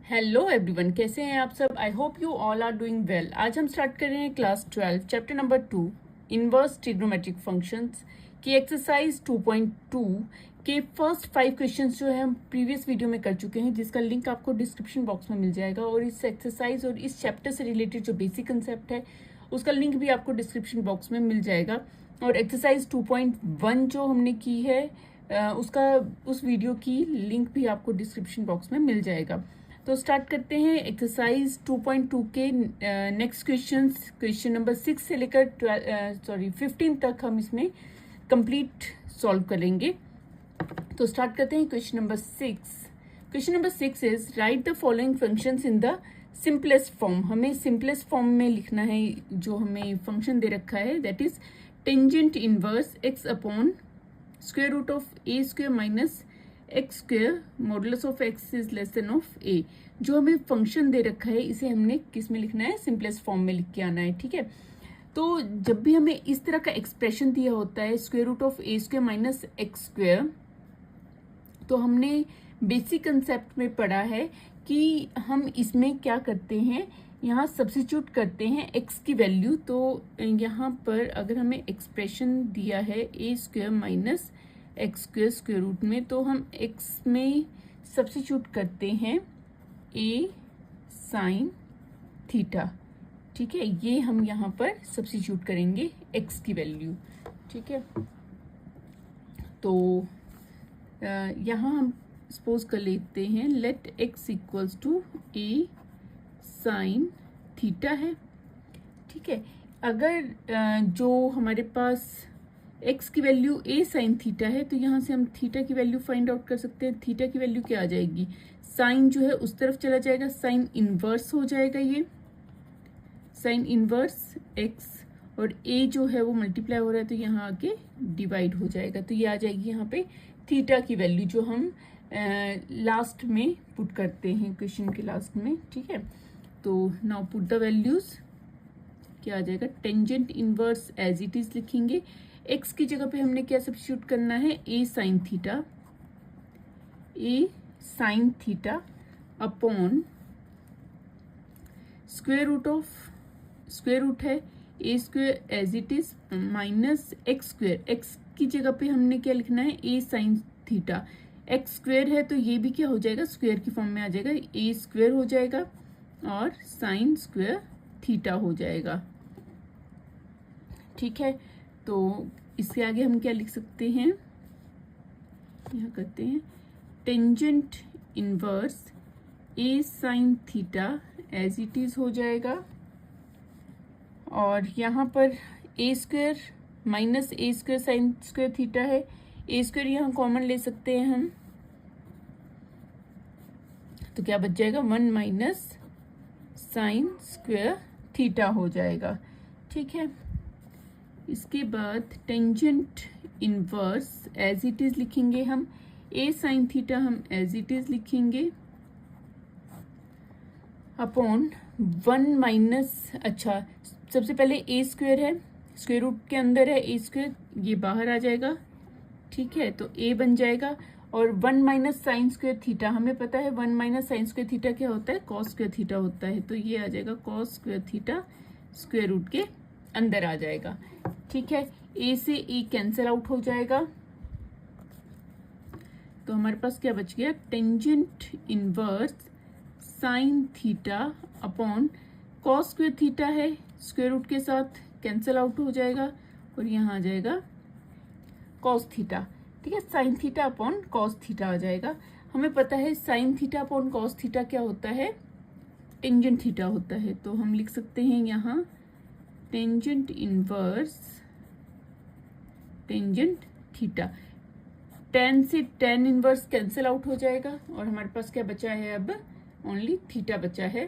Hello everyone, कैसे हैं आप सब। I hope you all are doing well. आज हम स्टार्ट कर रहे हैं class 12 chapter number 2 inverse trigonometric functions की एक्सरसाइज 2.2 के फर्स्ट 5 क्वेश्चंस जो है हम प्रीवियस वीडियो में कर चुके हैं, जिसका लिंक आपको डिस्क्रिप्शन बॉक्स में मिल जाएगा। और इस एक्सरसाइज और इस चैप्टर से रिलेटेड जो बेसिक कंसेप्ट है उसका लिंक भी आपको डिस्क्रिप्शन बॉक्स में मिल जाएगा। और एक्सरसाइज 2.1 जो हमने की है उस वीडियो की लिंक भी आपको डिस्क्रिप्शन बॉक्स में मिल जाएगा। तो स्टार्ट करते हैं एक्सरसाइज 2.2 के नेक्स्ट क्वेश्चन नंबर 6 से लेकर 15 तक हम इसमें कंप्लीट सॉल्व करेंगे। तो स्टार्ट करते हैं question number 6। Question number 6 is write the following functions in the simplest form. हमें सिंपलेस्ट फॉर्म में लिखना है जो हमें फंक्शन दे रखा है, that is tangent inverse x upon square root of a square minus x square modulus of x is less than of a. जो हमें फंक्शन दे रखा है इसे हमने किस में लिखना है, सिंपलेस्ट फॉर्म में लिख के आना है। ठीक है, तो जब भी हमें इस तरह का एक्सप्रेशन दिया होता है square root of a square minus x square, तो हमने बेसिक कंसेप्ट में पढ़ा है कि हम इसमें क्या करते हैं, यहाँ सब्स्टिट्यूट करते हैं एक्स की वैल्यू। तो यहाँ पर अगर हमें एक्सप्रेशन दिया है a square minus x square square root में, तो हम एक्स में सब्स्टिट्यूट करते हैं ए साइन थीटा। ठीक है, ये हम यहाँ पर सब्स्टिट्यूट करेंगे एक्स की वैल्यू। ठीक है, तो यहाँ हम सपोज कर लेते हैं let x equals to a sine theta है। ठीक है, अगर जो हमारे पास x की वैल्यू a साइन थीटा है, तो यहाँ से हम थीटा की वैल्यू फाइंड आउट कर सकते हैं। थीटा की वैल्यू क्या आ जाएगी, साइन जो है उस तरफ चला जाएगा, साइन इनवर्स हो जाएगा, ये साइन इनवर्स x, और a जो है वो मल्टीप्लाई हो रहा है तो यहाँ आके डिवाइड हो जाएगा। तो ये आ जाएगी यहाँ पे थीटा की वैल्यू जो हम लास्ट में पुट करते हैं, क्वेश्चन के लास्ट में। ठीक है, तो नाउ पुट द वैल्यूज, क्या आ जाएगा, tangent inverse as it is लिखेंगे। x की जगह पे हमने क्या सब्स्टिट्यूट करना है, a sine theta upon square root है a square as it is minus x square. x की जगह पे हमने क्या लिखना है, a sine theta. X square है तो ये भी क्या हो जाएगा, स्क्वायर की फॉर्म में आ जाएगा, a स्क्वायर हो जाएगा और साइन स्क्वायर थीटा हो जाएगा। ठीक है, तो इसके आगे हम क्या लिख सकते हैं, यहाँ करते हैं tangent inverse a sine theta as it is हो जाएगा। और यहाँ पर a square minus a square sine square theta है, ए स्क्वायर यहाँ कॉमन ले सकते हैं हम, तो क्या बच जाएगा, 1 माइनस साइन स्क्वायर थीटा हो जाएगा। ठीक है, इसके बाद tangent inverse as it is लिखेंगे हम, ए साइन थीटा हम एज इट इज लिखेंगे अपॉन 1 माइनस, अच्छा सबसे पहले ए स्क्वायर है, स्क्वायर रूट के अंदर है ए स्क्वायर, ये बाहर आ जाएगा। ठीक है, तो ए बन जाएगा, और 1 माइनस साइन स्क्वायर थीटा, हमें पता है 1 माइनस साइन स्क्वायर थीटा क्या होता है, कॉस स्क्वायर थीटा होता है, तो ये आ जाएगा cos square theta square root के अंदर आ जाएगा। ठीक है, ए से ए कैंसिल आउट हो जाएगा, तो हमारे पास क्या बच गया, tangent inverse sine theta upon cos square theta है, स्क्वायर रूट के साथ कैंसिल आउट हो जाएगा, और यहाँ आ जाएगा कॉस थीटा। ठीक है, sine theta upon cos theta आ जाएगा। हमें पता है sine theta upon cos theta क्या होता है, टेंजेंट थीटा होता है, तो हम लिख सकते हैं यहाँ tangent inverse tangent theta. Ten से टेन इनवर्स कैंसिल आउट हो जाएगा, और हमारे पास क्या बचा है, अब ओनली थीटा बचा है,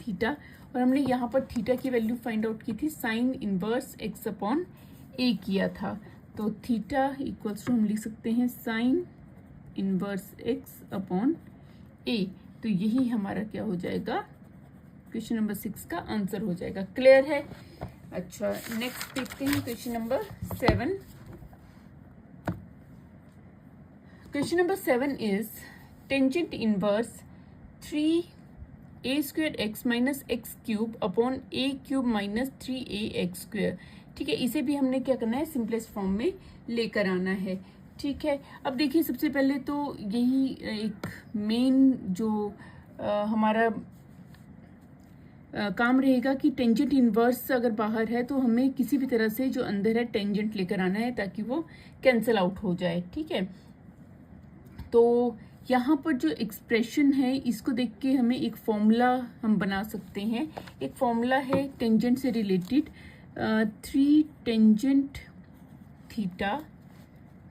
थीटा। और हमने यहाँ पर थीटा की वैल्यू फाइंड आउट की थी, साइन इनवर्स एक्स अपॉन ए किया था, तो थीटा इक्वल्स टू हम लिख सकते हैं साइन इनवर्स एक्स अपॉन ए। तो यही हमारा क्या हो जाएगा, क्वेश्चन नंबर 6 का आंसर हो जाएगा। क्लियर है। अच्छा, नेक्स्ट देखते हैं question number 7। Question number 7 is tangent inverse 3a² x minus x cube upon a cube minus 3ax²। ठीक है, इसे भी हमने क्या करना है, सिंपलेस्ट फॉर्म में लेकर आना है। ठीक है, अब देखिए सबसे पहले तो यही एक मेन जो हमारा काम रहेगा कि टेंजेंट इनवर्स अगर बाहर है तो हमें किसी भी तरह से जो अंदर है टेंजेंट लेकर आना है ताकि वो कैंसिल आउट हो जाए। ठीक है, तो यहाँ पर जो एक्सप्रेशन है इसको देख के हमें एक फॉर्मूला हम बना सकते हैं। एक फॉर्मूला है टेंजेंट से related, 3 tangent theta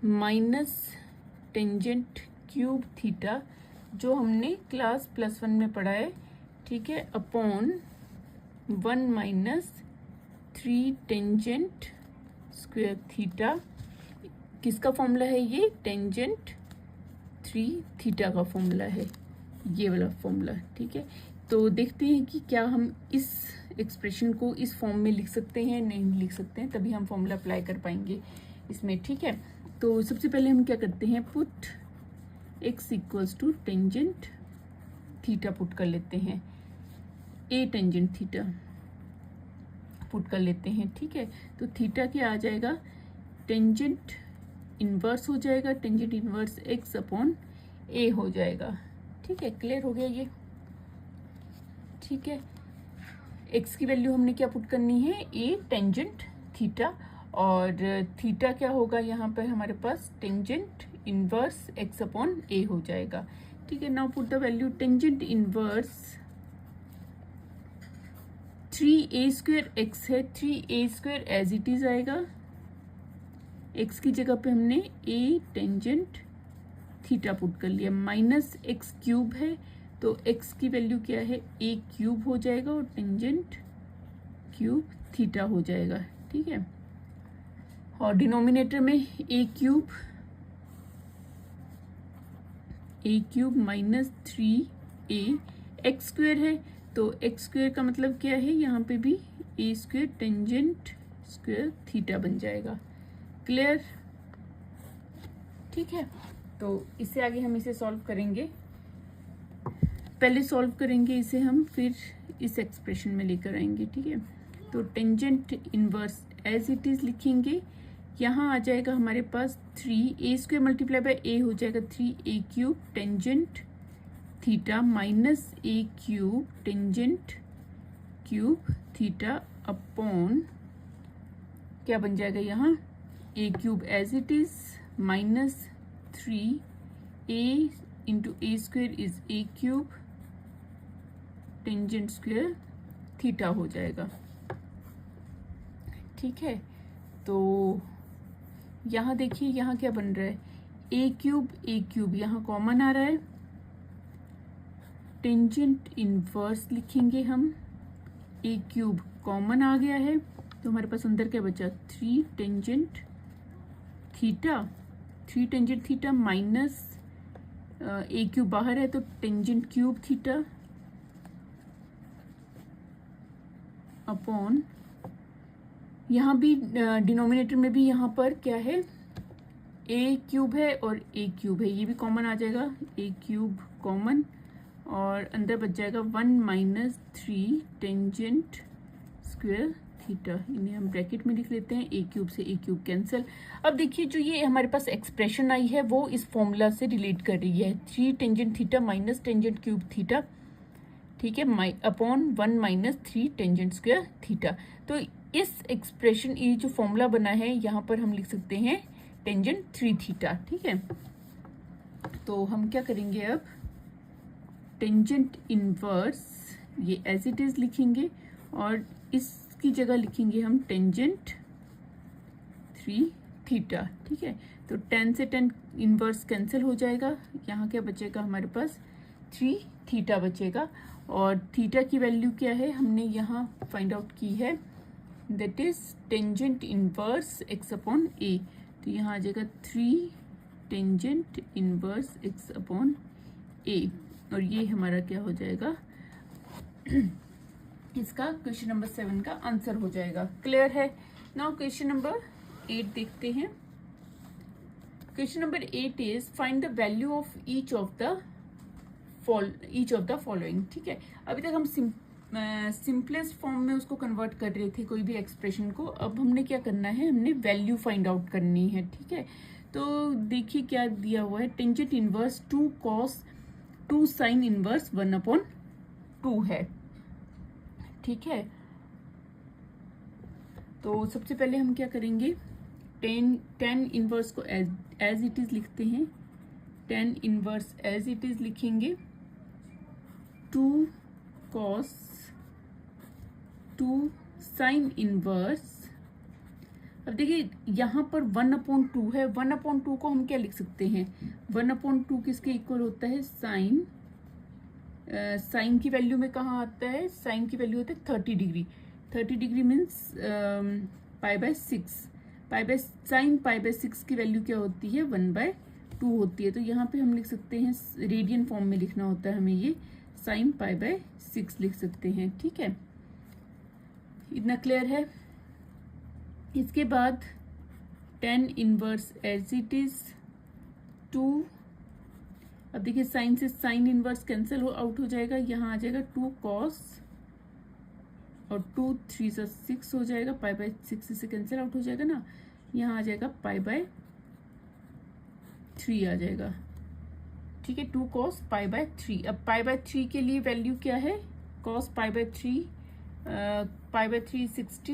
minus tangent cube theta, जो हमने क्लास +1 में पढ़ा है। ठीक है, upon 1 minus 3 tangent square theta. किसका फॉर्मूला है ये, टेंजेंट 3 थीटा का फॉर्मूला है, ये वाला फॉर्मूला। ठीक है, तो देखते हैं कि क्या हम इस एक्सप्रेशन को इस फॉर्म में लिख सकते हैं, नहीं लिख सकते हैं, तभी हम फॉर्मूला अप्लाई कर पाएंगे इसमें। ठीक है, तो सबसे पहले हम क्या करते हैं, put x equals to tangent theta put कर लेते हैं, a टेंजेंट थीटा पुट कर लेते हैं। ठीक है, तो थीटा क्या आ जाएगा, टेंजेंट इनवर्स हो जाएगा, tangent inverse x upon a हो जाएगा। ठीक है, क्लियर हो गया ये। ठीक है, x की वैल्यू हमने क्या पुट करनी है, a टेंजेंट थीटा, और थीटा क्या होगा यहाँ पर हमारे पास, tangent inverse x upon a हो जाएगा। ठीक है, now put the value tangent inverse 3a² x है, 3a² एज इट इज आएगा, x की जगह पे हमने a टेंजेंट थीटा पुट कर लिया, माइनस एक्स क्यूब है तो x की वैल्यू क्या है, a क्यूब हो जाएगा और टेंजेंट क्यूब थीटा हो जाएगा। ठीक है, और डिनोमिनेटर में a cube minus 3a, x² है तो x² का मतलब क्या है, यहाँ पे भी a² टेंजेंट स्क्वायर थीटा बन जाएगा। क्लियर? ठीक है, तो इससे आगे हम इसे सॉल्व करेंगे। पहले सॉल्व करेंगे इसे हम, फिर इस एक्सप्रेशन में लेकर आएंगे। ठीक है, तो tangent inverse as it is लिखेंगे, यहाँ आ जाएगा हमारे पास 3a² मल्टीप्लाई बाय a हो जाएगा 3a³ tangent theta minus a cube tangent cube theta upon क्या बन जाएगा यहाँ, a cube as it is minus 3a into a² is a cube tangent square theta हो जाएगा। ठीक है, तो यहाँ देखिए यहाँ क्या बन रहा है, a क्यूब यहाँ कॉमन आ रहा है, टेंजेंट इनवर्स लिखेंगे हम, a क्यूब कॉमन आ गया है तो हमारे पास अंदर क्या बचा, 3 tangent theta minus a cube बाहर है तो टेंजेंट क्यूब थीटा अपॉन, यहाँ भी डिनोमिनेटर में भी यहाँ पर क्या है, a क्यूब है और a क्यूब है, ये भी कॉमन आ जाएगा, a क्यूब कॉमन और अंदर बच जाएगा 1 माइनस 3 टेंजेंट स्क्वायर थीटा, इन्हें हम ब्रैकेट में लिख लेते हैं, a क्यूब से a क्यूब कैंसिल। अब देखिए जो ये हमारे पास एक्सप्रेशन आई है वो इस फॉर्मूला से रिलेट कर रही है, 3 tangent theta minus tangent cube theta. ठीक है, upon 1 minus 3 tangent square theta. तो इस एक्सप्रेशन, ये जो फॉर्मूला बना है यहाँ पर हम लिख सकते हैं टेंजेंट 3 थीटा। ठीक है, तो हम क्या करेंगे अब, टेंजेंट इनवर्स ये एज इट इज लिखेंगे और इसकी जगह लिखेंगे हम टेंजेंट 3 थीटा। ठीक है, तो 10 से 10 इनवर्स कैंसिल हो जाएगा, यहाँ क्या बचेगा हमारे पास, 3 थीटा बचेगा, और थीटा की वैल्यू क्या है हमने यहाँ फाइंड आउट की है, that is tangent inverse x upon a, तो यहाँ आ जाएगा 3 tangent inverse x upon a, और ये हमारा क्या हो जाएगा, इसका क्वेश्चन नंबर 7 का आंसर हो जाएगा। क्लियर है? नाउ क्वेश्चन नंबर 8 देखते हैं। Question number 8 is find the value of each of the each of the following. ठीक है, अभी तक हम सिंपलेस्ट फॉर्म में उसको कन्वर्ट कर रहे थे कोई भी एक्सप्रेशन को। अब हमने क्या करना है, हमने वैल्यू फाइंड आउट करनी है। ठीक है, तो देखिए क्या दिया हुआ है, tangent inverse 2 cos 2 sine inverse 1/2 है। ठीक है, तो सबसे पहले हम क्या करेंगे, टेन इनवर्स को एज इट इज लिखते हैं। Tan inverse as it is लिखेंगे, 2 कॉस 2 साइन इनवर्स। अब देखिए यहाँ पर 1/2 है, 1/2 को हम क्या लिख सकते हैं, 1/2 किसके इक्वल होता है, साइन। साइन की वैल्यू में कहाँ आता है, साइन की वैल्यू होता है 30 डिग्री। 30 degree means π/6। साइन π/6 की वैल्यू क्या होती है, 1/2 होती है। तो यहाँ पे हम लिख सकते हैं, रेडियन फॉर्म में लिखना होता है हमें, ये साइन π/6 लिख सकते हैं। ठीक है, इतना क्लियर है। इसके बाद tan inverse as it is 2। अब देखिए साइन से साइन इनवर्स कैंसिल आउट हो जाएगा, यहाँ आ जाएगा 2 कॉस और 2 3 से 6 हो जाएगा, π/6 से कैंसिल आउट हो जाएगा ना, यहाँ आ जाएगा π/3 आ जाएगा। ठीक है, 2 कॉस π/3। अब π/3 के लिए वैल्यू क्या है, कॉस π/3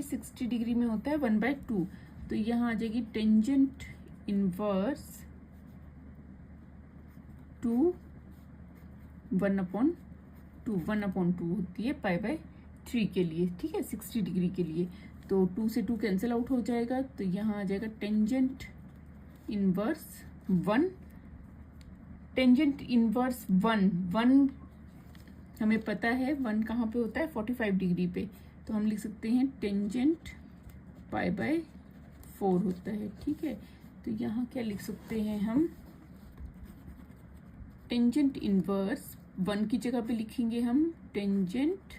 60 डिग्री में होता है 1/2। तो यहाँ आ जाएगी टेंजेंट इनवर्स 2 1/2 होती है π/3 के लिए। ठीक है, 60 डिग्री के लिए। तो 2 से 2 कैंसिल आउट हो जाएगा, तो यहाँ आ जाएगा टेंजेंट इनवर्स 1। टेंजेंट इनवर्स 1 हमें पता है 1 कहाँ पे होता है, 45 डिग्री पे। तो हम लिख सकते हैं टेंजेंट π/4 होता है। ठीक है, तो यहाँ क्या लिख सकते हैं हम, टेंजेंट इनवर्स 1 की जगह पे लिखेंगे हम टेंजेंट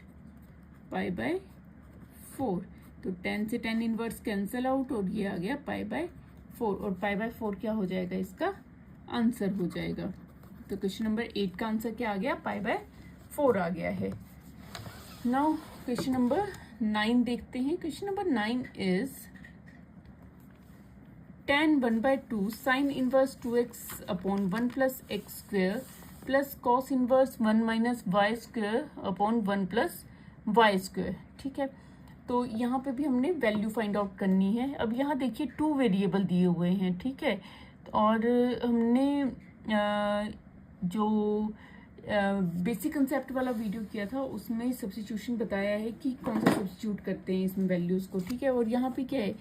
π/4। तो 10 से 10 इनवर्स कैंसिल आउट और ये आ गया π/4, और π/4 क्या हो जाएगा, इसका आंसर हो जाएगा। तो क्वेश्चन नंबर 8 का आंसर क्या आ गया, π/4 आ गया है। नाउ क्वेश्चन नंबर 9 देखते हैं। Question number 9 is tan 1/2 sine inverse 2x upon 1 plus x square plus cos inverse 1 minus y square upon 1 plus y square. ठीक है, तो यहाँ पे भी हमने वैल्यू फाइंड आउट करनी है। अब यहाँ देखिए 2 वेरिएबल दिए हुए हैं। ठीक है, और हमने जो बेसिक कंसेप्ट वाला वीडियो किया था उसमें सब्स्टिट्यूशन बताया है कि कौन सा सब्स्टिट्यूट करते हैं इसमें वैल्यूज़ को। ठीक है, और यहाँ पे क्या है,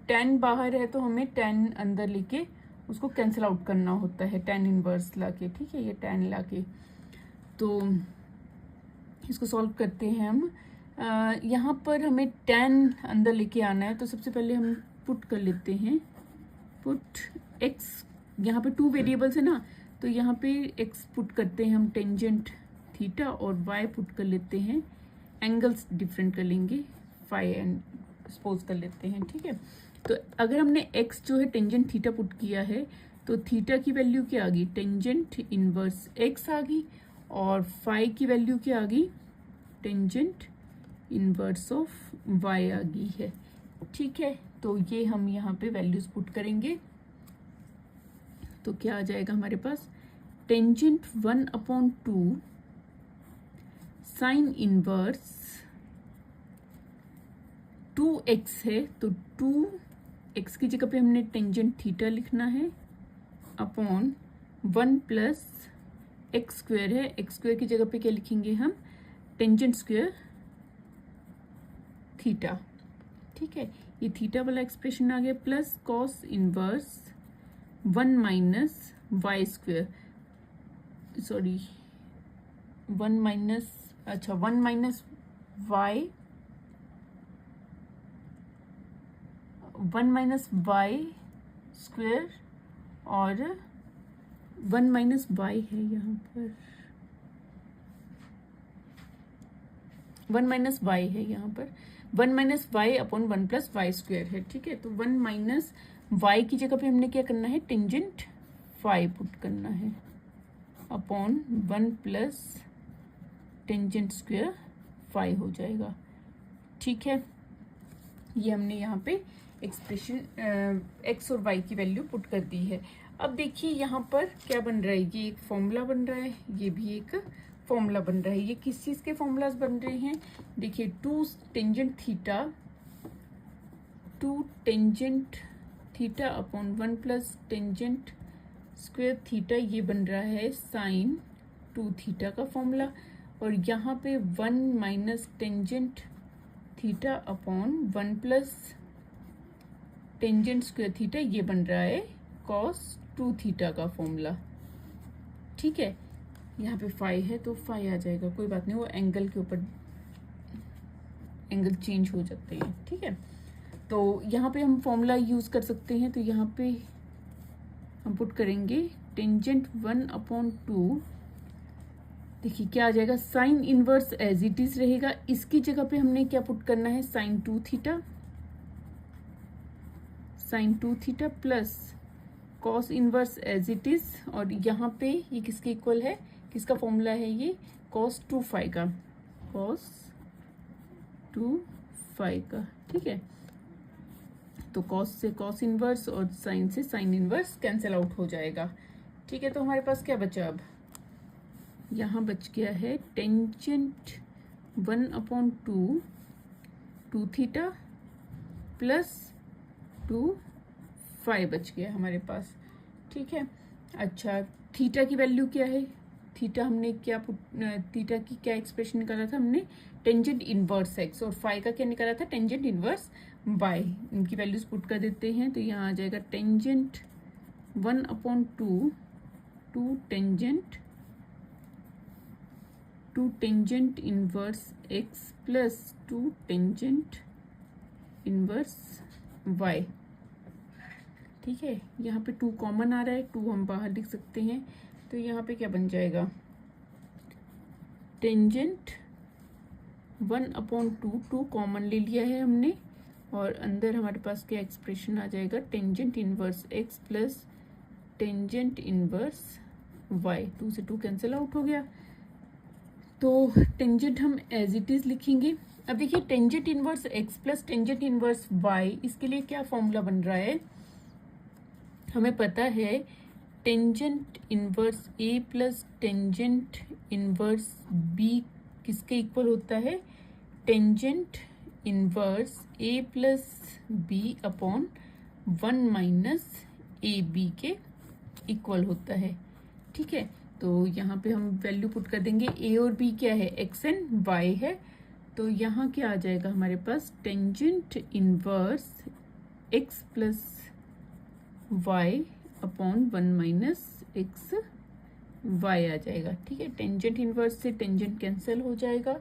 10 बाहर है तो हमें 10 अंदर लेके उसको कैंसिल आउट करना होता है, 10 इनवर्स लाके। ठीक है, ये 10 लाके, तो इसको सॉल्व करते हैं हम। यहाँ पर हमें 10 अंदर लेके आना है, तो सबसे पहले हम पुट कर लेते हैं, पुट x, यहाँ पे 2 वेरिएबल्स है ना, तो यहाँ पे x पुट करते हैं हम टेंजेंट थीटा, और y पुट कर लेते हैं, एंगल्स डिफरेंट कर लेंगे, फाई एंड सपोज कर लेते हैं। ठीक है, तो अगर हमने x जो है टेंजेंट थीटा पुट किया है, तो थीटा की वैल्यू क्या आ गई, टेंजेंट इनवर्स x आ गई, और फाई की वैल्यू क्या आ गई, टेंजेंट इनवर्स ऑफ y आ गई है। ठीक है, तो ये हम यहाँ पे वैल्यूज पुट करेंगे, तो क्या आ जाएगा हमारे पास, टेंजेंट 1/2 साइन इनवर्स 2x है, तो 2x की जगह पे हमने टेंजेंट थीटा लिखना है, अपॉन 1 प्लस एक्स स्क्वेयर है, एक्स स्क्वेयर की जगह पे क्या लिखेंगे हम, टेंजेंट स्क्वेयर थीटा। ठीक है, ये थीटा वाला एक्सप्रेशन आ गया, plus cos inverse 1 minus y square, sorry 1 minus, अच्छा 1 minus y, 1 minus y square, और 1 माइनस वाई है यहाँ पर, 1 माइनस वाई है यहाँ पर, 1 minus y upon 1 plus y square है। ठीक है, तो 1 माइनस वाई की जगह पे हमने क्या करना है, टेंजेंट फाई पुट करना है, upon 1 plus tangent square phi हो जाएगा। ठीक है, ये हमने यहाँ पे एक्सप्रेशन एक्स और वाई की वैल्यू पुट कर दी है। अब देखिए यहाँ पर क्या बन रहा है, ये एक फॉर्मूला बन रहा है, ये भी एक फॉर्मूला बन रहा है। ये किस चीज़ के फॉर्मूलाज बन रहे हैं, देखिए 2 tangent theta upon 1 plus tangent square theta, ये बन रहा है साइन 2 थीटा का फॉर्मूला। और यहाँ पे 1 minus tangent theta upon 1 plus tangent square theta, ये बन रहा है कॉस 2 थीटा का फॉर्मूला। ठीक है, यहाँ पे फाई है तो फाई आ जाएगा, कोई बात नहीं, वो एंगल के ऊपर एंगल चेंज हो जाते हैं। ठीक है, तो यहाँ पे हम फॉर्मूला यूज कर सकते हैं। तो यहाँ पे हम पुट करेंगे टेंजेंट 1/2, देखिए क्या आ जाएगा, sine inverse as it is रहेगा, इसकी जगह पे हमने क्या पुट करना है, sine 2 theta plus cos inverse as it is, और यहाँ पे ये किसके इक्वल है, किसका फॉर्मूला है, ये कॉस 2 फाई का, कॉस 2 फाई का। ठीक है, तो कॉस से कॉस इनवर्स और साइन से साइन इनवर्स कैंसिल आउट हो जाएगा। ठीक है, तो हमारे पास क्या बचा, अब यहाँ बच गया है टेंजेंट 1/2 थीटा प्लस 2 फाई बच गया हमारे पास। ठीक है, अच्छा थीटा की वैल्यू क्या है, थीटा हमने क्या थीटा की क्या एक्सप्रेशन निकाला था हमने, टेंजेंट इनवर्स एक्स, और फाई का क्या निकाला था, टेंजेंट इनवर्स वाई। इनकी वैल्यूज पुट कर देते हैं, तो यहाँ आ जाएगा tangent 1/2 two tangent inverse x plus 2 tangent inverse y. ठीक है, यहाँ पे 2 कॉमन आ रहा है, 2 हम बाहर लिख सकते हैं, तो यहाँ पे क्या बन जाएगा, टेंजेंट 1/2, 2 कॉमन ले लिया है हमने, और अंदर हमारे पास क्या एक्सप्रेशन आ जाएगा, tangent inverse x plus tangent inverse y. 2 से 2 कैंसिल आउट हो गया, तो टेंजेंट हम एज इट इज लिखेंगे। अब देखिए tangent inverse x plus tangent inverse y, इसके लिए क्या फॉर्मूला बन रहा है, हमें पता है tangent inverse a plus tangent inverse b किसके इक्वल होता है, tangent inverse a plus b upon 1 minus a b के इक्वल होता है। ठीक है, तो यहाँ पे हम वैल्यू पुट कर देंगे, ए और बी क्या है, एक्स एंड वाई है, तो यहाँ क्या आ जाएगा हमारे पास, tangent inverse x plus y upon 1 minus x y आ जाएगा। ठीक है, टेंजेंट इनवर्स से टेंजेंट कैंसिल हो जाएगा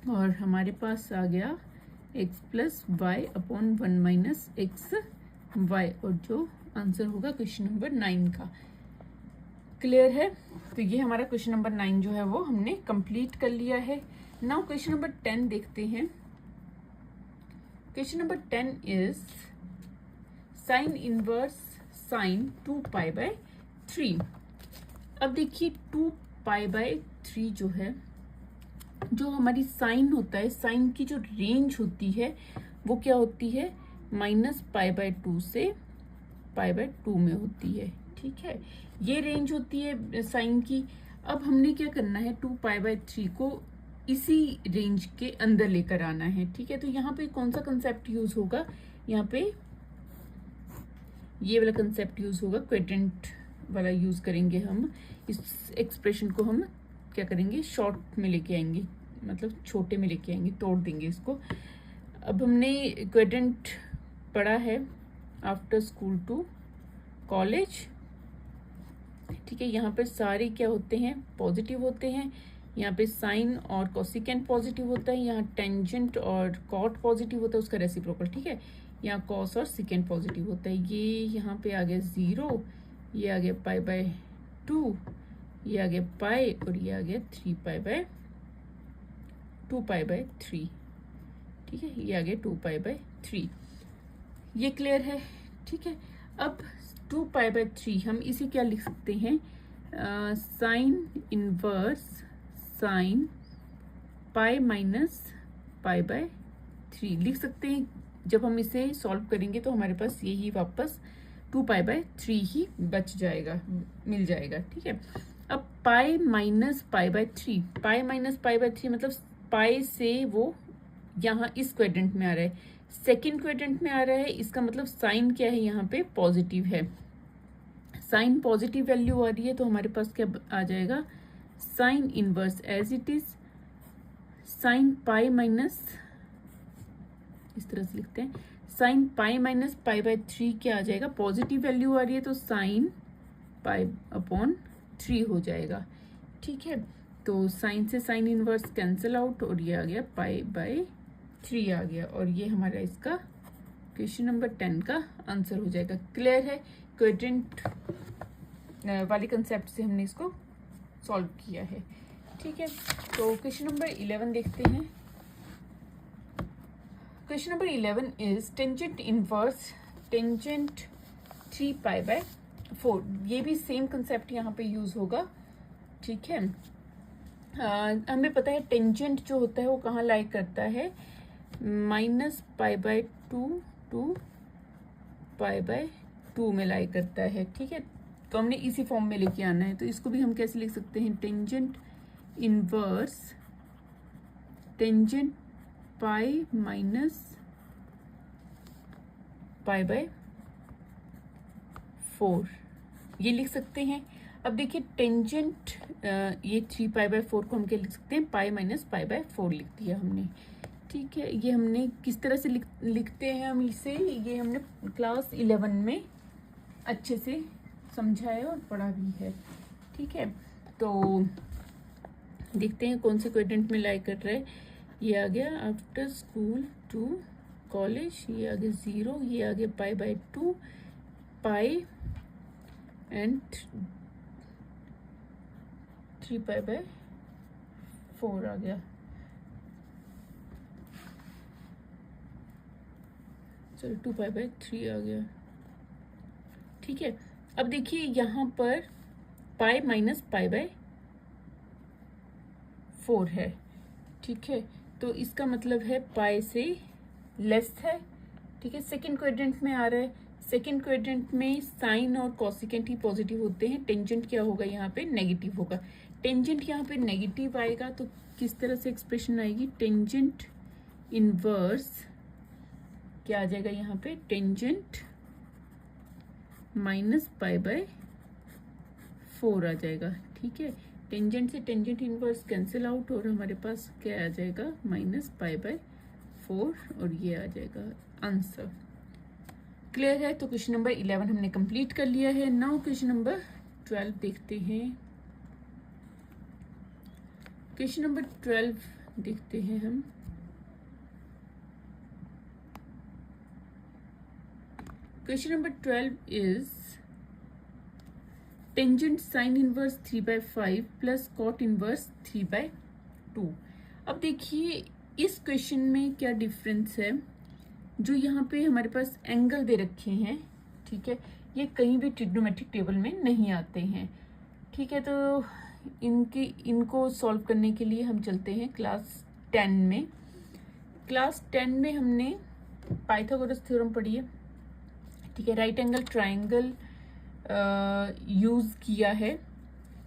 और हमारे पास आ गया x plus y upon 1 minus x y, और जो आंसर होगा क्वेश्चन नंबर 9 का। क्लियर है, तो ये हमारा क्वेश्चन नंबर 9 जो है वो हमने कंप्लीट कर लिया है। नाउ क्वेश्चन नंबर 10 देखते हैं। Question number 10 is sine inverse sine 2π/3। अब देखिए 2π/3 जो है, जो हमारी साइन होता है, साइन की जो रेंज होती है वो क्या होती है, -π/2 से π/2 में होती है। ठीक है, ये रेंज होती है साइन की। अब हमने क्या करना है, 2π/3 को इसी रेंज के अंदर लेकर आना है। ठीक है, तो यहाँ पे कौन सा कंसेप्ट यूज होगा, यहाँ पे ये वाला कंसेप्ट यूज होगा, क्वाड्रेंट वाला यूज करेंगे हम। इस एक्सप्रेशन को हम क्या करेंगे, शॉर्ट में लेके आएंगे, मतलब छोटे में लेके आएंगे, तोड़ देंगे इसको। अब हमने क्वाड्रेंट पढ़ा है आफ्टर स्कूल टू कॉलेज। ठीक है, यहाँ पे सारे क्या होते हैं, पॉजिटिव होते हैं। यहाँ पे साइन और कोसिकेंट पॉजिटिव होता है, यहाँ टेंजेंट और कॉट पॉजिटिव होता है, उसका रेसिप्रोकल। ठीक है, यहाँ कॉस और सिकेंट पॉजिटिव होता है। ये यहाँ पे आ गया 0, ये आ गया π/2, ये आ गया पाई, और ये आ गया 2π/3। ठीक है, ये आ गया 2π/3। ये क्लियर है। ठीक है, अब 2π/3 हम इसे क्या लिख सकते हैं, sign inverse sign pi minus pi by 3 लिख सकते हैं। जब हम इसे सॉल्व करेंगे तो हमारे पास यही वापस 2π/3 ही बच जाएगा, मिल जाएगा। ठीक है, अब पाई minus pi by 3, pi minus pi by 3 मतलब पाई से वो यहाँ इस क्वाड्रेंट में आ रहा है, सेकेंड क्वाड्रेंट में आ रहा है। इसका मतलब साइन क्या है, यहाँ पे पॉजिटिव है। साइन पॉजिटिव वैल्यू आ रही है तो हमारे पास क्या आ जाएगा, sine inverse as it is sine pi minus, इस तरह से लिखते हैं, sine pi minus pi by 3 क्या आ जाएगा, पॉजिटिव वैल्यू आ रही है तो साइन पाई अपॉन 3 हो जाएगा। ठीक है, तो साइन से साइन इनवर्स कैंसिल आउट और ये आ गया पाई बाय 3 आ गया, और ये हमारा इसका क्वेश्चन नंबर 10 का आंसर हो जाएगा। क्लियर है, क्वाड्रेंट वाले कंसेप्ट से हमने इसको सॉल्व किया है। ठीक है, तो क्वेश्चन नंबर 11 देखते हैं। Question number 11 is tangent inverse tangent 3π/4। ये भी सेम कंसेप्ट यहाँ पे यूज होगा। ठीक है, हमें पता है टेंजेंट जो होता है वो कहाँ लाई करता है, -π/2 टू π/2 में लाई करता है। ठीक है, तो हमने इसी फॉर्म में लेके आना है। तो इसको भी हम कैसे लिख सकते हैं, tangent inverse tangent pi minus π/4 ये लिख सकते हैं। अब देखिए टेंजेंट ये 3π/4 को हम क्या लिख सकते हैं, पाई माइनस π/4 लिख दिया हमने। ठीक है, ये हमने किस तरह से लिखते हैं हम इसे, ये हमने क्लास 11 में अच्छे से समझा है और पढ़ा भी है। ठीक है, तो देखते हैं कौन से क्वाड्रेंट में लाई कर रहा है। ये आ गया आफ्टर स्कूल टू कॉलेज, ये आ गया 0, ये आ गया π/2 पाई एंड 3π/4 आ गया। चलो 2π/3 आ गया। ठीक है, अब देखिए यहाँ पर पाई माइनस π/4 है। ठीक है, तो इसका मतलब है पाई से लेस है। ठीक है, सेकंड क्वाड्रेंट में आ रहा है। सेकंड क्वाड्रेंट में साइन और कॉसिकेंट ही पॉजिटिव होते हैं, टेंजेंट क्या होगा यहाँ पे, नेगेटिव होगा। टेंजेंट यहाँ पे नेगेटिव आएगा तो किस तरह से एक्सप्रेशन आएगी, टेंजेंट इनवर्स क्या आ जाएगा यहाँ पे, टेंजेंट -π/4 आ जाएगा। ठीक है, टेंजेंट से टेंजेंट इनवर्स कैंसिल आउट और हमारे पास क्या आ जाएगा, -π/4 और ये आ जाएगा आंसर। क्लियर है, तो क्वेश्चन नंबर 11 हमने कंप्लीट कर लिया है। नाउ क्वेश्चन नंबर 12 देखते हैं। क्वेश्चन नंबर 12 देखते हैं हम। Question number 12 is tangent sine inverse 3/5 plus cot inverse 3/2। अब देखिए इस क्वेश्चन में क्या डिफरेंस है, जो यहाँ पे हमारे पास एंगल दे रखे हैं। ठीक है, ये कहीं भी ट्रिग्नोमेट्रिक टेबल में नहीं आते हैं। ठीक है, तो इनको सॉल्व करने के लिए हम चलते हैं क्लास 10 में। क्लास 10 में हमने पाइथागोरस थ्योरम पढ़ी है। ठीक है, राइट एंगल ट्राइंगल यूज किया है।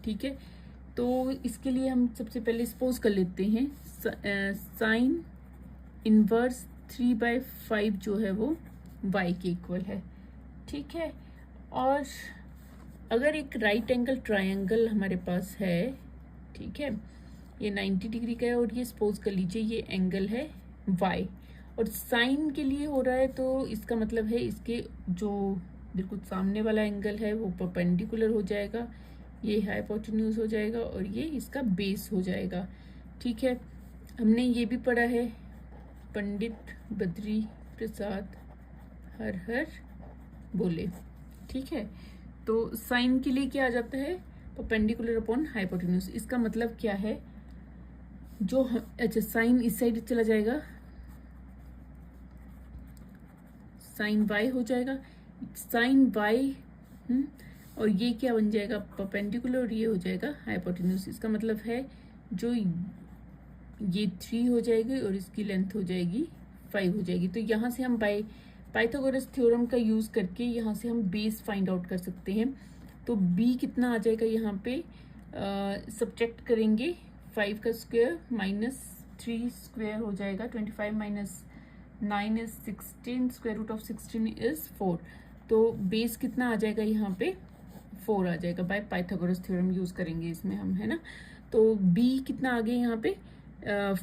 ठीक है, तो इसके लिए हम सबसे पहले सपोज कर लेते हैं साइन इनवर्स 3/5 जो है वो y के इक्वल है। ठीक है, और अगर एक राइट एंगल ट्रायंगल हमारे पास है, ठीक है, ये 90 डिग्री का है और ये सपोज कर लीजिए ये एंगल है y, और साइन के लिए हो रहा है तो इसका मतलब है इसके जो बिल्कुल सामने वाला एंगल है वो परपेंडिकुलर हो जाएगा, ये हाइपोटेन्यूज हो जाएगा और ये इसका बेस हो जाएगा। ठीक है, हमने ये भी पढ़ा है, पंडित बद्री प्रसाद हर हर बोले। ठीक है, तो साइन के लिए क्या आ जाता है, परपेंडिकुलर अपॉन हाइपोटेन्यूज। इसका मतलब क्या है, जो अच्छा साइन इस साइड चला जाएगा, साइन y हो जाएगा, साइन y और ये क्या बन जाएगा, परपेंडिकुलर, और ये हो जाएगा हाइपोटेन्यूज। इसका मतलब है जो ये 3 हो जाएगी और इसकी लेंथ हो जाएगी 5 हो जाएगी। तो यहाँ से हम पाइथागोरस थ्योरम का यूज़ करके यहाँ से हम बेस फाइंड आउट कर सकते हैं। तो b कितना आ जाएगा, यहाँ पे सब्ट्रैक्ट करेंगे 5 का स्क्वायर माइनस 3 स्क्वायर हो जाएगा, 25 minus 9 is 16, square root of 16 is 4। तो बेस कितना आ जाएगा, यहाँ पे 4 आ जाएगा। बाय पाइथागोरस थ्योरम यूज करेंगे इसमें हम, है ना। तो b कितना आ गया, यहाँ पे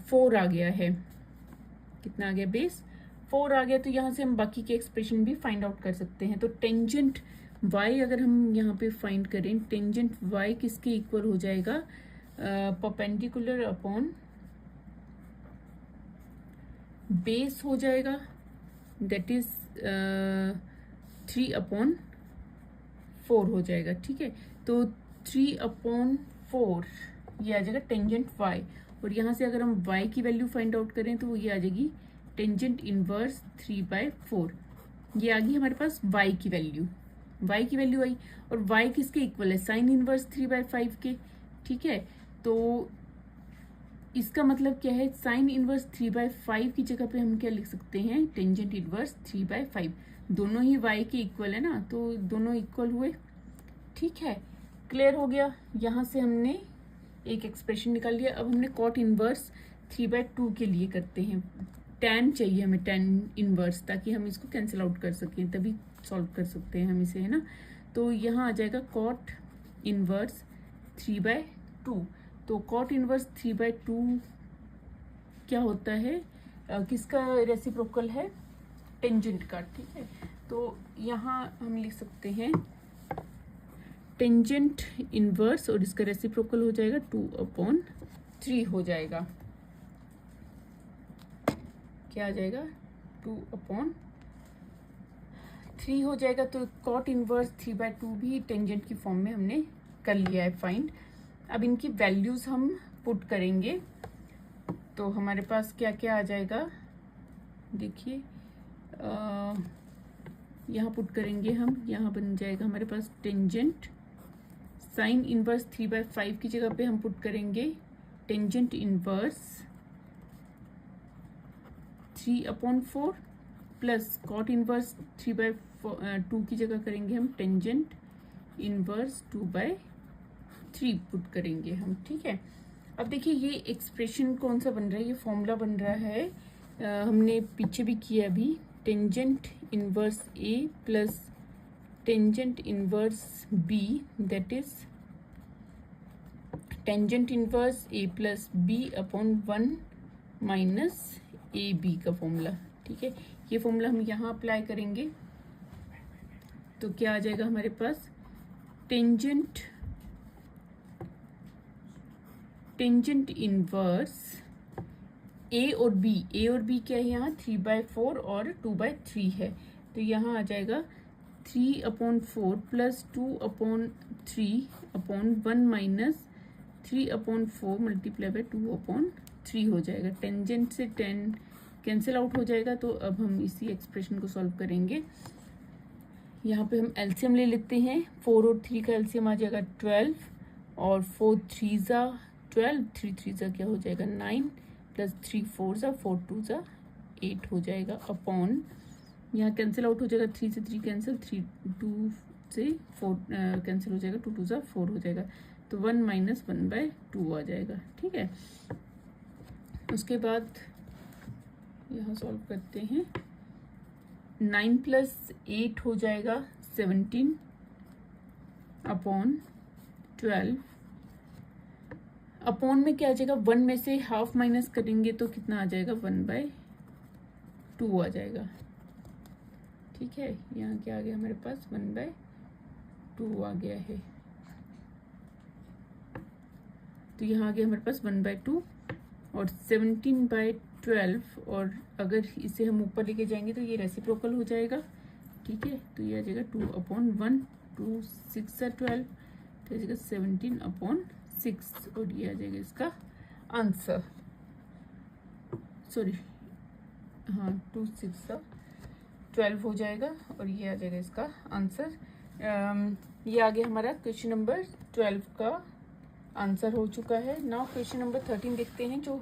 4 आ गया है। कितना आ गया, बेस 4 आ गया। तो यहाँ से हम बाकी के एक्सप्रेशन भी फाइंड आउट कर सकते हैं। तो टेंजेंट y अगर हम यहाँ पे फाइंड करें, टेंजेंट y किसके इक्वल हो जाएगा, परपेंडिकुलर अपॉन बेस हो जाएगा, दैट इज 3/4 हो जाएगा। ठीक है, तो 3/4 ये आ जाएगा टेंजेंट y। और यहाँ से अगर हम y की वैल्यू फाइंड आउट करें तो वो ये आ जाएगी टेंजेंट इनवर्स 3/4। ये आ गई हमारे पास y की वैल्यू, y की वैल्यू आई। और y किसके इक्वल है, साइन इनवर्स 3/5 के। ठीक है, तो इसका मतलब क्या है, साइन इनवर्स 3/5 की जगह पे हम क्या लिख सकते हैं, टेंजेंट इनवर्स 3/5। दोनों ही y के इक्वल है ना, तो दोनों इक्वल हुए। ठीक है, क्लियर हो गया। यहाँ से हमने एक एक्सप्रेशन निकाल लिया। अब हमने कॉट इनवर्स 3/2 के लिए करते हैं। tan चाहिए हमें, tan इनवर्स, ताकि हम इसको कैंसिल आउट कर सकें, तभी सॉल्व कर सकते हैं हम इसे, है ना। तो यहाँ आ जाएगा कॉट इनवर्स 3/2। तो कॉट इनवर्स 3/2 क्या होता है, किसका रेसिप्रोकल है, टेंजेंट का। ठीक है, तो यहाँ हम लिख सकते हैं टेंजेंट इनवर्स, और इसका रेसिप्रोकल हो जाएगा 2/3 हो जाएगा। क्या आ जाएगा, 2/3 हो जाएगा। तो कॉट इनवर्स 3/2 भी टेंजेंट की फॉर्म में हमने कर लिया है फाइंड। अब इनकी वैल्यूज हम पुट करेंगे, तो हमारे पास क्या क्या आ जाएगा, देखिए यहाँ पुट करेंगे हम। यहाँ बन जाएगा हमारे पास टेंजेंट साइन इनवर्स 3/5 की जगह पे हम पुट करेंगे tangent inverse 3/4 plus cot inverse 3/2 की जगह करेंगे हम टेंजेंट इनवर्स 2/3 पुट करेंगे हम। ठीक है, अब देखिए ये एक्सप्रेशन कौन सा बन रहा है, ये फॉर्मूला बन रहा है, हमने पीछे भी किया अभी, tangent inverse a plus tangent inverse b, that is tangent inverse a plus b/1 minus a b का फॉर्मूला। ठीक है, ये फॉर्मूला हम यहाँ अप्लाई करेंगे, तो क्या आ जाएगा हमारे पास, टेंजेंट इनवर्स a और b क्या है यहाँ, 3/4 और 2/3 है। तो यहाँ आ जाएगा 3/4 प्लस 2/3/1 माइनस 3/4 मल्टीप्लाई बाय 2/3 हो जाएगा। टेंजेंट से 10 कैंसिल आउट हो जाएगा। तो अब हम इसी एक्सप्रेशन को सॉल्व करेंगे। यहाँ पे हम एलसीएम ले लेते हैं, 4 और 3 का एलसीएम आ जाएगा 12, और 4 3 ज़ा 12, 3 3 ज़ा क्या हो जाएगा 9, प्लस 3 4 ज़ा 4 2 ज़ा 8 हो जाएगा, अपॉन यहाँ कैंसिल आउट हो जाएगा, 3 से 3 कैंसिल, 3 2 से 4 कैंसिल हो जाएगा, 2 2 ज़ा 4 हो जाएगा, तो 1 माइनस 1/2 आ जाएगा। ठीक है, उसके बाद यहाँ सॉल्व करते हैं, 9 प्लस 8 हो जाएगा 17 अपॉन 12, अपॉन में क्या आ जाएगा, 1 में से हाफ माइनस करेंगे तो कितना आ जाएगा, 1/2 आ जाएगा। ठीक है, यहाँ क्या आ गया हमारे पास, 1/2 आ गया है। तो यहाँ आ गया हमारे पास 1/2 और 17/12, और अगर इसे हम ऊपर लेके जाएंगे तो ये रेसिप्रोकल हो जाएगा। ठीक है, तो ये आ जाएगा 2/1, 2 6 12, तो आ जाएगा 17/6, और ये आ जाएगा इसका आंसर। सॉरी, हाँ 2 6 12 हो जाएगा, और ये आ जाएगा इसका आंसर। ये आगे हमारा क्वेश्चन नंबर 12 का आंसर हो चुका है। नाउ क्वेश्चन नंबर 13 देखते हैं, जो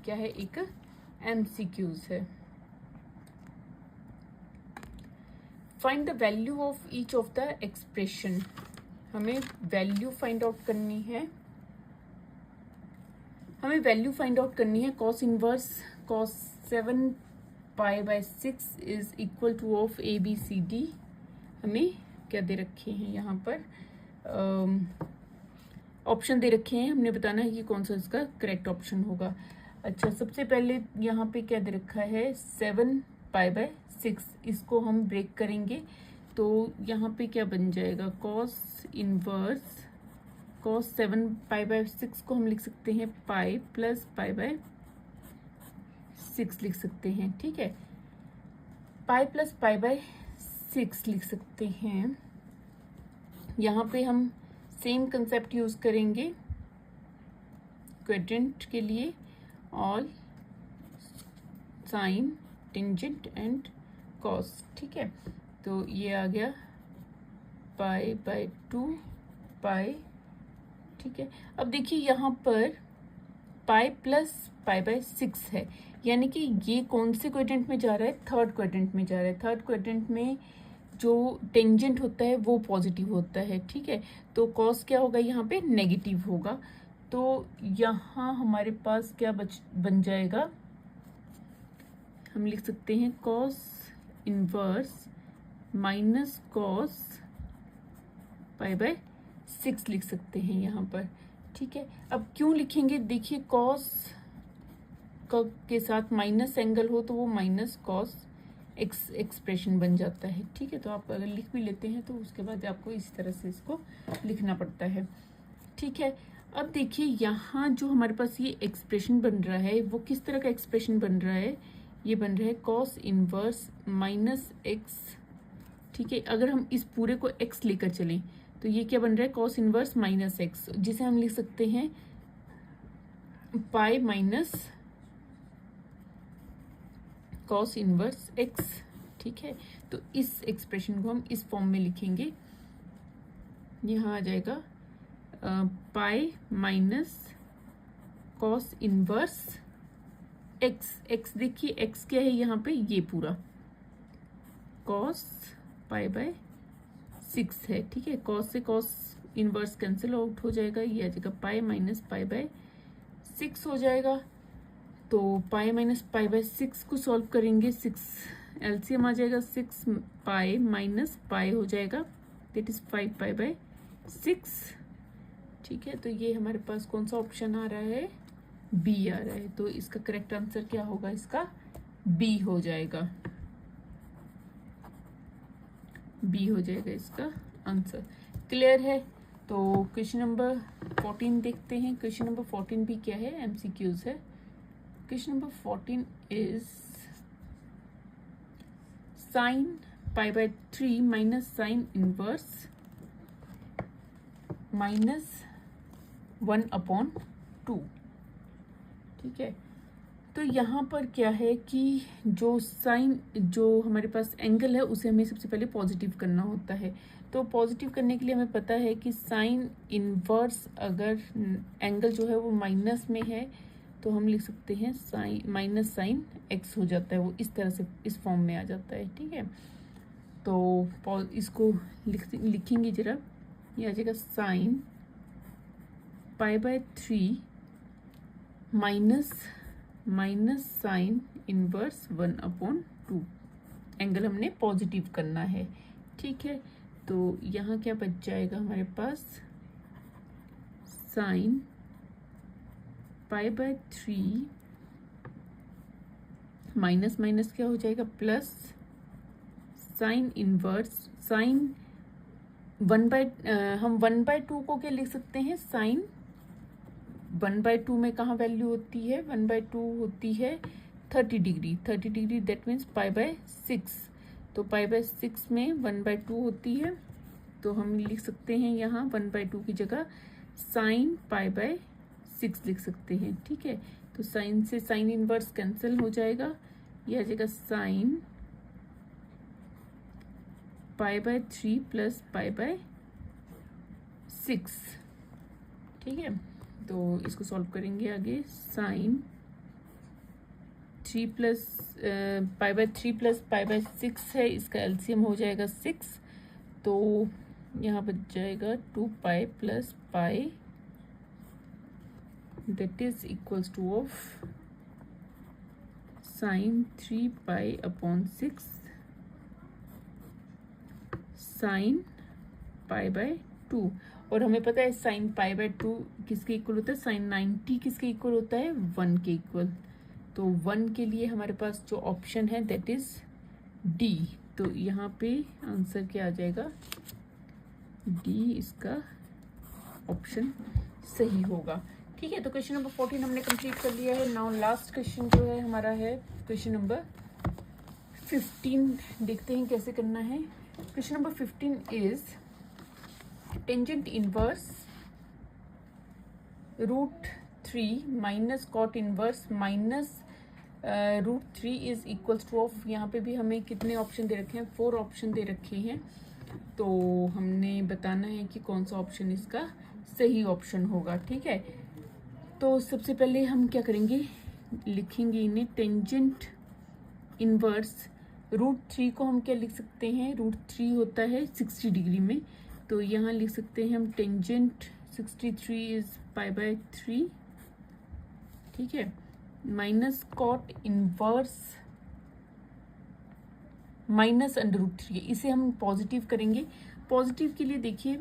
क्या है, एक MCQs है। Find the value of each of the expression. हमें वैल्यू फाइंड आउट करनी है। Cos inverse cos 7 pi by 6 is equal two of ABCD। हमें क्या दे रखे हैं यहाँ पर, ऑप्शन दे रखे हैं, हमने बताना है कि कौन सा इसका करेक्ट ऑप्शन होगा। अच्छा, सबसे पहले यहाँ पे क्या दे रखा है, 7 पाई बाय 6। इसको हम ब्रेक करेंगे तो यहाँ पे क्या बन जाएगा, cos inverse cos 7 pi by 6 को हम लिख सकते हैं पाई प्लस पाई बाय 6 लिख सकते हैं। ठीक है, पाई प्लस पाई बाय 6 लिख सकते हैं। यहाँ पे हम सेम कंसेप्ट यूज करेंगे क्वाड्रेंट के लिए, all sine tangent and cos. ठीक है, तो ये आ गया पाई बाय 2 पाई। ठीक है, अब देखिए यहाँ पर पाई प्लस पाई बाय 6 है, यानी कि ये कौन से क्वाड्रेंट में जा रहा है, थर्ड क्वाड्रेंट में जा रहा है। थर्ड क्वाड्रेंट में जो टेंजेंट होता है वो पॉजिटिव होता है। ठीक है, तो कॉस क्या होगा, यहाँ पे नेगेटिव होगा। तो यहाँ हमारे पास क्या बन जाएगा, हम लिख सकते हैं cos inverse minus cos pi by 6 लिख सकते हैं यहाँ पर। ठीक है, अब क्यों लिखेंगे, देखिए कॉस के साथ माइनस एंगल हो तो वो माइनस कॉस एक्सप्रेशन बन जाता है। ठीक है, तो आप अगर लिख भी लेते हैं तो उसके बाद आपको इस तरह से इसको लिखना पड़ता है। ठीक है, अब देखिए यहाँ जो हमारे पास ये एक्सप्रेशन बन रहा है वो किस तरह का एक्सप्रेशन बन रहा है, ये बन रहा है कॉस इनवर्स माइनस एक्स। ठीक है, अगर हम इस पूरे को एक्स लेकर चलें तो ये क्या बन रहा है, कॉस इनवर्स माइनस एक्स, जिसे हम लिख सकते हैं pi minus cos inverse x. ठीक है, तो इस एक्सप्रेशन को हम इस फॉर्म में लिखेंगे। यहाँ आ जाएगा pi minus cos inverse x. X देखिए, एक्स क्या है यहाँ पे, ये पूरा कॉस पाई बाय 6 है। ठीक है, कॉस से कॉस इनवर्स कैंसिल आउट हो जाएगा, ये आ जाएगा पाई माइनस पाई बाय 6 हो जाएगा। तो पाई माइनस पाई बाय 6 को सॉल्व करेंगे, 6 एलसीएम आ जाएगा, 6 पाई माइनस पाई हो जाएगा, दैट इज 5 पाई बाय 6। ठीक है, तो ये हमारे पास कौन सा ऑप्शन आ रहा है, बी आ रहा है। तो इसका करेक्ट आंसर क्या होगा, इसका बी हो जाएगा, बी हो जाएगा इसका आंसर। क्लियर है, तो क्वेश्चन नंबर 14 देखते हैं। क्वेश्चन नंबर 14 भी क्या है, MCQs है। Question number 14 is sin pi by 3 minus sin inverse minus 1/2। ठीक है, तो यहाँ पर क्या है कि जो साइन, जो हमारे पास एंगल है उसे हमें सबसे पहले पॉजिटिव करना होता है। तो पॉजिटिव करने के लिए हमें पता है कि साइन इनवर्स, अगर एंगल जो है वो माइनस में है तो हम लिख सकते हैं साइन माइनस साइन एक्स हो जाता है, वो इस तरह से इस फॉर्म में आ जाता है। ठीक है, तो इसको लिखेंगे जरा, ये आ जाएगा sine pi by 3 minus sine inverse 1/2। Angle हमने पॉजिटिव करना है। ठीक है, तो यहाँ क्या बच जाएगा हमारे पास, sine pi by 3 minus minus क्या हो जाएगा, प्लस साइन इनवर्स साइन 1/2 को क्या लिख सकते हैं, साइन 1/2 में कहाँ वैल्यू होती है, 1/2 होती है 30 degree. 30 degree that means pi by 6। तो पाई बाय 6 में 1/2 होती है, तो हम लिख सकते हैं यहाँ 1/2 की जगह साइन पाई बाय 6 लिख सकते हैं। ठीक है, तो साइन से साइन इनवर्स कैंसिल हो जाएगा, यह आ जाएगा sine pi by 3 plus pi by 6, ठीक है। तो इसको सॉल्व करेंगे आगे। Sine 3 plus pi by 3 plus pi by 6 है, इसका एलसीएम हो जाएगा 6, तो यहाँ बच जाएगा 2 pi plus pi, that is equals to of sine 3 pi upon 6 sign pi bye 2। और हमें पता है साइन पाई बाय 2 किसके इक्वल होता है, साइन 90 किसके इक्वल होता है, 1 के इक्वल। तो 1 के लिए हमारे पास जो ऑप्शन है दैट इज डी। तो यहाँ पे आंसर क्या आ जाएगा, डी इसका ऑप्शन सही होगा, ठीक है। तो क्वेश्चन नंबर 14 हमने कंप्लीट कर लिया है। नाउ लास्ट क्वेश्चन जो है हमारा है क्वेश्चन नंबर 15। देखते हैं कैसे करना है। Question number 15 is tangent inverse √3 minus cot inverse minus √3 is equals to of, यहाँ पे भी हमें कितने ऑप्शन दे रखे हैं, 4 ऑप्शन दे रखे हैं। तो हमने बताना है कि कौन सा ऑप्शन इसका सही ऑप्शन होगा, ठीक है। तो सबसे पहले हम क्या करेंगे, लिखेंगे इन्हें टेंजेंट इनवर्स √3 को हम क्या लिख सकते हैं, √3 होता है 60 डिग्री में, तो यहाँ लिख सकते हैं हम टेंजेंट 63 इज पाई बाय 3, ठीक है, माइनस कॉट इनवर्स माइनस √3, इसे हम पॉजिटिव करेंगे। पॉजिटिव के लिए देखिए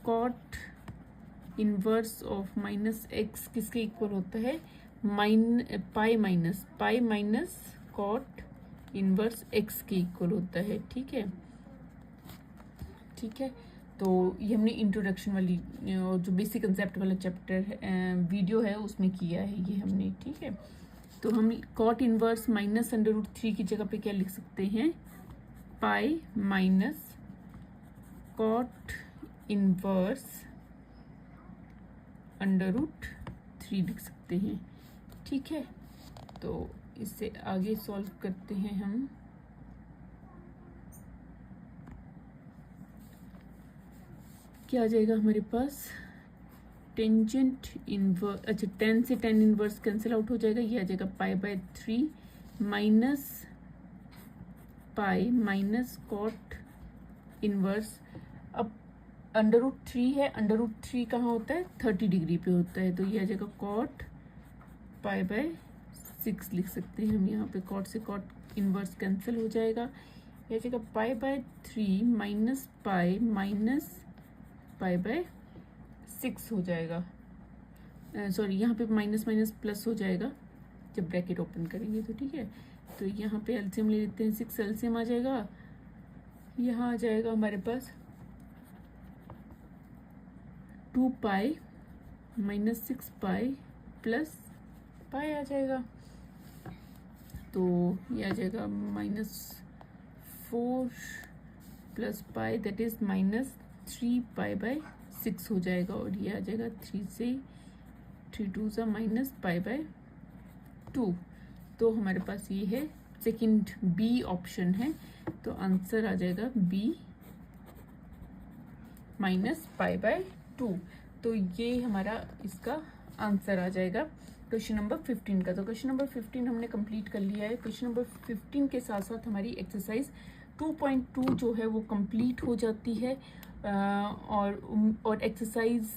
cot inverse of minus x किसके इक्वल होता है, pi minus cot inverse x के इक्वल होता है, ठीक है, ठीक है। तो ये हमने इंट्रोडक्शन वाली जो बेसिक कंसेप्ट वाला चैप्टर वीडियो है उसमें किया है ये हमने, ठीक है। तो हम कॉट इनवर्स माइनस √3 की जगह पे क्या लिख सकते हैं, पाई माइनस कॉट इनवर्स √3 लिख सकते हैं, ठीक है। तो इससे आगे सॉल्व करते हैं हम। क्या आ जाएगा हमारे पास, टेंजेंट इनवर्स, अच्छा 10 से 10 इनवर्स कैंसिल आउट हो जाएगा, ये आ जाएगा pi by 3 minus pi minus cot inverse. अब √3 है, √3 कहाँ होता है, 30 डिग्री पे होता है, तो ये आ जाएगा कॉट पाई बाय 6 लिख सकते हैं हम यहाँ पे, कॉट से कॉट इनवर्स कैंसिल हो जाएगा, ये आ जाएगा pi by 3 minus pi by 6 हो जाएगा, सॉरी यहाँ पे माइनस माइनस प्लस हो जाएगा जब ब्रैकेट ओपन करेंगे, तो ठीक है। तो यहाँ पे एलसीएम ले लेते हैं, 6 एलसीएम आ जाएगा, यहाँ आ जाएगा हमारे पास 2 pi minus 6 pi plus pi आ जाएगा, तो ये आ जाएगा -4 plus pi that is -3 pi by 6 हो जाएगा, और ये आ जाएगा 3 से 3 2 सा माइनस पाई बाय 2। तो हमारे पास ये है सेकंड बी ऑप्शन है, तो आंसर आ जाएगा बी माइनस पाई बाय 2। तो ये हमारा इसका आंसर आ जाएगा क्वेश्चन नंबर 15 का। तो क्वेश्चन नंबर 15 हमने कंप्लीट कर लिया है। क्वेश्चन नंबर 15 के साथ साथ हमारी एक्सरसाइज 2.2 जो है वो कंप्लीट हो जाती है, और एक्सरसाइज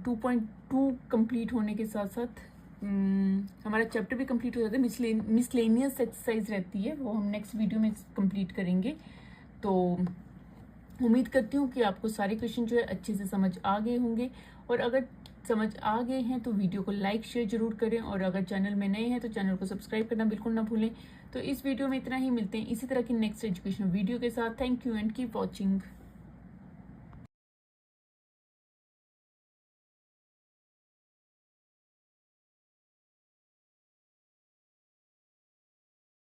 2.2 कंप्लीट होने के साथ साथ हमारा चैप्टर भी कंप्लीट हो जाता है। मिसलेनियस एक्सरसाइज रहती है, वो हम नेक्स्ट वीडियो में कंप्लीट करेंगे। तो उम्मीद करती हूँ कि आपको सारे क्वेश्चन जो है अच्छे से समझ आ गए होंगे, और अगर समझ आ गए हैं तो वीडियो को लाइक शेयर जरूर करें, और अगर चैनल में नए हैं तो चैनल को सब्सक्राइब करना बिल्कुल ना भूलें। तो इस वीडियो में इतना ही, मिलते हैं इसी तरह की नेक्स्ट एजुकेशनल वीडियो के साथ। Thank you and keep watching.